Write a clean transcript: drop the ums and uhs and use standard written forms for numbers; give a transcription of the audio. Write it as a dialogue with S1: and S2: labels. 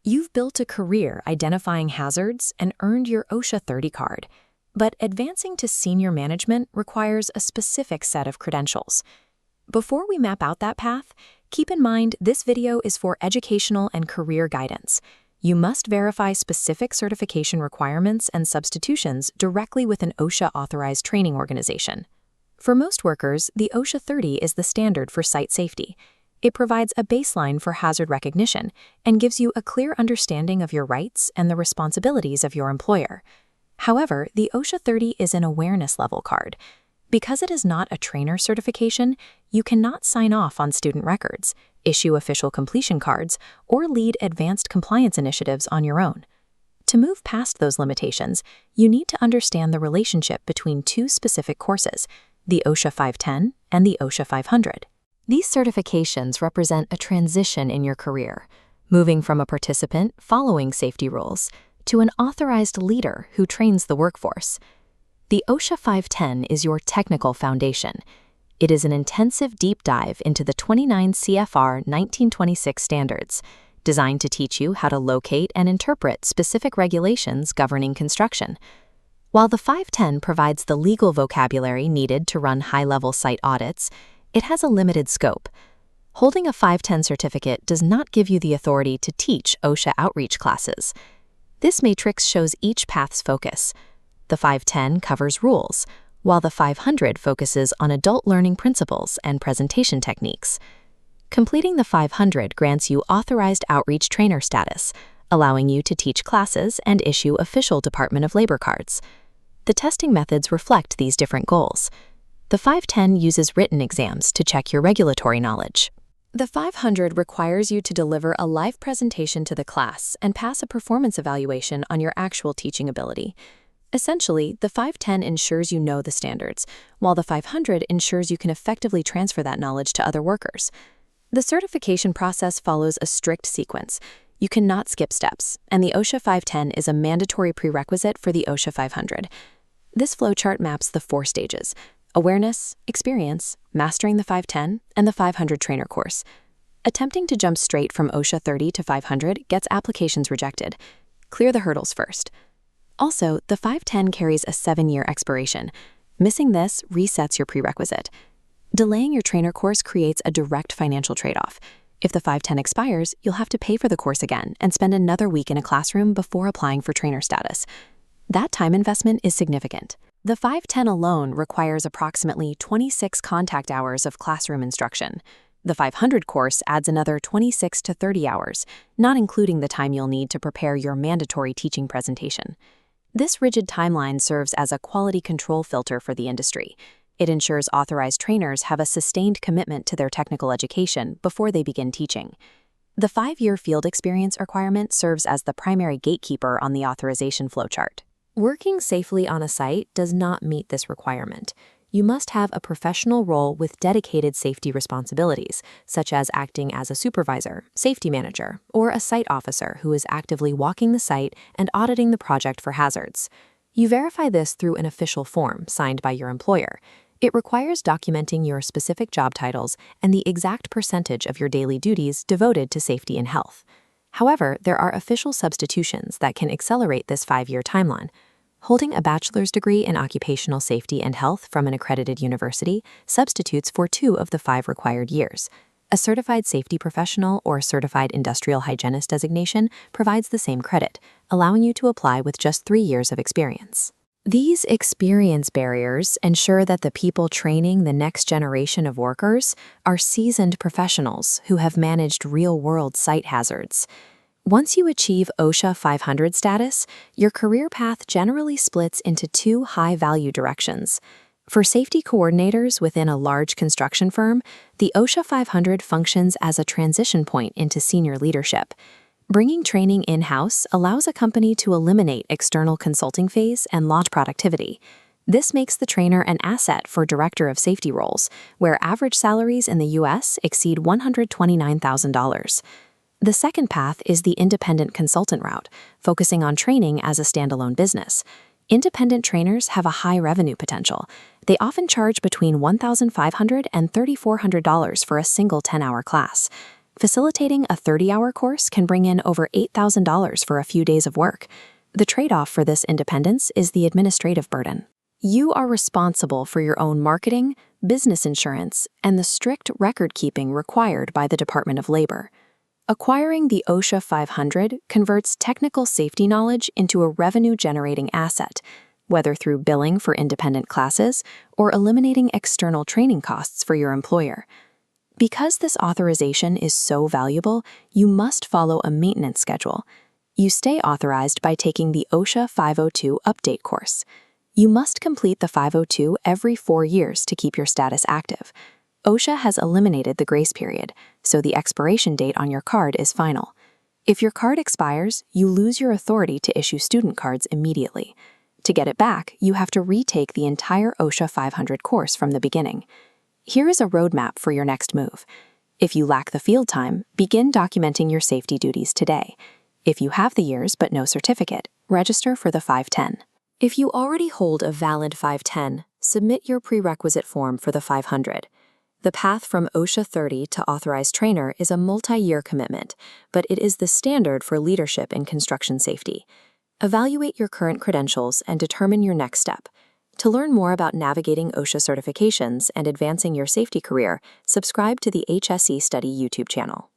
S1: You've built a career identifying hazards and earned your OSHA 30 card. But advancing to senior management requires a specific set of credentials. Before we map out that path, keep in mind this video is for educational and career guidance. You must verify specific certification requirements and substitutions directly with an OSHA-authorized training organization. For most workers, the OSHA 30 is the standard for site safety. It provides a baseline for hazard recognition and gives you a clear understanding of your rights and the responsibilities of your employer. However, the OSHA 30 is an awareness level card. Because it is not a trainer certification, you cannot sign off on student records, issue official completion cards, or lead advanced compliance initiatives on your own. To move past those limitations, you need to understand the relationship between two specific courses, the OSHA 510 and the OSHA 500. These certifications represent a transition in your career, moving from a participant following safety rules to an authorized leader who trains the workforce. The OSHA 510 is your technical foundation. It is an intensive deep dive into the 29 CFR 1926 standards, designed to teach you how to locate and interpret specific regulations governing construction. While the 510 provides the legal vocabulary needed to run high-level site audits, it has a limited scope. Holding a 510 certificate does not give you the authority to teach OSHA outreach classes. This matrix shows each path's focus. The 510 covers rules, while the 500 focuses on adult learning principles and presentation techniques. Completing the 500 grants you authorized outreach trainer status, allowing you to teach classes and issue official Department of Labor cards. The testing methods reflect these different goals. The 510 uses written exams to check your regulatory knowledge. The 500 requires you to deliver a live presentation to the class and pass a performance evaluation on your actual teaching ability. Essentially, the 510 ensures you know the standards, while the 500 ensures you can effectively transfer that knowledge to other workers. The certification process follows a strict sequence. You cannot skip steps, and the OSHA 510 is a mandatory prerequisite for the OSHA 500. This flowchart maps the 4 stages: awareness, experience, mastering the 510, and the 500 trainer course. Attempting to jump straight from OSHA 30 to 500 gets applications rejected. Clear the hurdles first. Also, the 510 carries a 7-year expiration. Missing this resets your prerequisite. Delaying your trainer course creates a direct financial trade-off. If the 510 expires, you'll have to pay for the course again and spend another week in a classroom before applying for trainer status. That time investment is significant. The 510 alone requires approximately 26 contact hours of classroom instruction. The 500 course adds another 26 to 30 hours, not including the time you'll need to prepare your mandatory teaching presentation. This rigid timeline serves as a quality control filter for the industry. It ensures authorized trainers have a sustained commitment to their technical education before they begin teaching. The 5-year field experience requirement serves as the primary gatekeeper on the authorization flowchart. Working safely on a site does not meet this requirement. You must have a professional role with dedicated safety responsibilities, such as acting as a supervisor, safety manager, or a site officer who is actively walking the site and auditing the project for hazards. You verify this through an official form signed by your employer. It requires documenting your specific job titles and the exact percentage of your daily duties devoted to safety and health. However, there are official substitutions that can accelerate this 5-year timeline. Holding a bachelor's degree in occupational safety and health from an accredited university substitutes for 2 of the 5 required years. A certified safety professional or certified industrial hygienist designation provides the same credit, allowing you to apply with just 3 years of experience. These experience barriers ensure that the people training the next generation of workers are seasoned professionals who have managed real-world site hazards. Once you achieve OSHA 500 status, your career path generally splits into 2 high-value directions. For safety coordinators within a large construction firm, the OSHA 500 functions as a transition point into senior leadership. Bringing training in-house allows a company to eliminate external consulting fees and launch productivity. This makes the trainer an asset for director of safety roles, where average salaries in the U.S. exceed $129,000. The second path is the independent consultant route, focusing on training as a standalone business. Independent trainers have a high revenue potential. They often charge between $1,500 and $3,400 for a single 10-hour class. Facilitating a 30-hour course can bring in over $8,000 for a few days of work. The trade-off for this independence is the administrative burden. You are responsible for your own marketing, business insurance, and the strict record-keeping required by the Department of Labor. Acquiring the OSHA 500 converts technical safety knowledge into a revenue-generating asset, whether through billing for independent classes or eliminating external training costs for your employer. Because this authorization is so valuable, you must follow a maintenance schedule. You stay authorized by taking the OSHA 502 update course. You must complete the 502 every 4 years to keep your status active. OSHA has eliminated the grace period, so the expiration date on your card is final. If your card expires, you lose your authority to issue student cards immediately. To get it back, you have to retake the entire OSHA 500 course from the beginning. Here is a roadmap for your next move. If you lack the field time, begin documenting your safety duties today. If you have the years but no certificate, register for the 510. If you already hold a valid 510, submit your prerequisite form for the 500. The path from OSHA 30 to authorized trainer is a multi-year commitment, but it is the standard for leadership in construction safety. Evaluate your current credentials and determine your next step. To learn more about navigating OSHA certifications and advancing your safety career, subscribe to the HSEstudy YouTube channel.